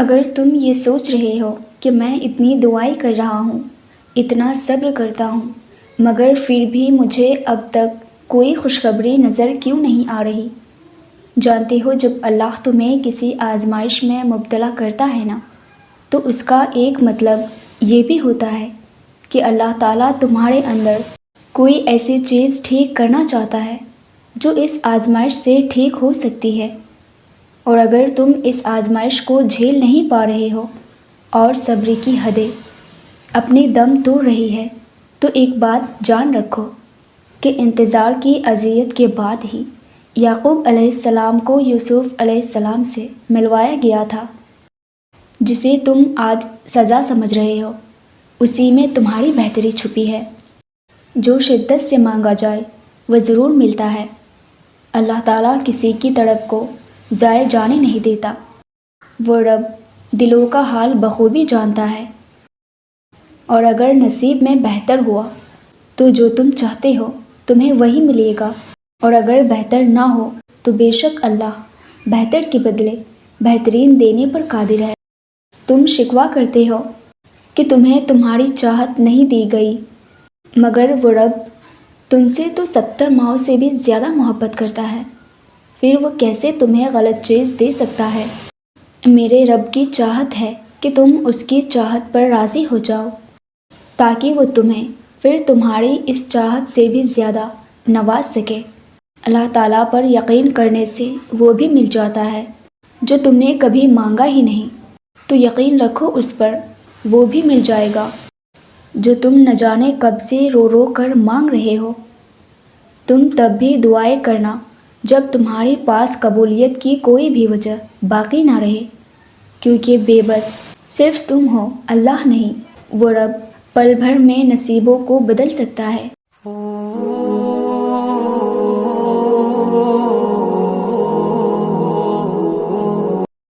اگر تم یہ سوچ رہے ہو کہ میں اتنی دعائیں کر رہا ہوں، اتنا صبر کرتا ہوں، مگر پھر بھی مجھے اب تک کوئی خوشخبری نظر کیوں نہیں آ رہی؟ جانتے ہو جب اللہ تمہیں کسی آزمائش میں مبتلا کرتا ہے نا، تو اس کا ایک مطلب یہ بھی ہوتا ہے کہ اللہ تعالیٰ تمہارے اندر کوئی ایسی چیز ٹھیک کرنا چاہتا ہے جو اس آزمائش سے ٹھیک ہو سکتی ہے۔ اور اگر تم اس آزمائش کو جھیل نہیں پا رہے ہو اور صبر کی حدیں اپنی دم توڑ رہی ہے، تو ایک بات جان رکھو کہ انتظار کی اذیت کے بعد ہی یعقوب علیہ السلام کو یوسف علیہ السلام سے ملوایا گیا تھا۔ جسے تم آج سزا سمجھ رہے ہو، اسی میں تمہاری بہتری چھپی ہے۔ جو شدت سے مانگا جائے وہ ضرور ملتا ہے۔ اللہ تعالیٰ کسی کی طلب کو ضائع جانے نہیں دیتا۔ وہ رب دلوں کا حال بخوبی جانتا ہے۔ اور اگر نصیب میں بہتر ہوا تو جو تم چاہتے ہو تمہیں وہی ملے گا، اور اگر بہتر نہ ہو تو بے شک اللہ بہتر کے بدلے بہترین دینے پر قادر ہے۔ تم شکوہ کرتے ہو کہ تمہیں تمہاری چاہت نہیں دی گئی، مگر وہ رب تم سے تو 70 ماؤں سے بھی زیادہ محبت کرتا ہے، پھر وہ کیسے تمہیں غلط چیز دے سکتا ہے؟ میرے رب کی چاہت ہے کہ تم اس کی چاہت پر راضی ہو جاؤ، تاکہ وہ تمہیں پھر تمہاری اس چاہت سے بھی زیادہ نواز سکے۔ اللہ تعالیٰ پر یقین کرنے سے وہ بھی مل جاتا ہے جو تم نے کبھی مانگا ہی نہیں، تو یقین رکھو اس پر وہ بھی مل جائے گا جو تم نہ جانے کب سے رو رو کر مانگ رہے ہو۔ تم تب بھی دعائیں کرنا جب تمہارے پاس قبولیت کی کوئی بھی وجہ باقی نہ رہے، کیونکہ بے بس صرف تم ہو، اللہ نہیں۔ وہ رب پل بھر میں نصیبوں کو بدل سکتا ہے۔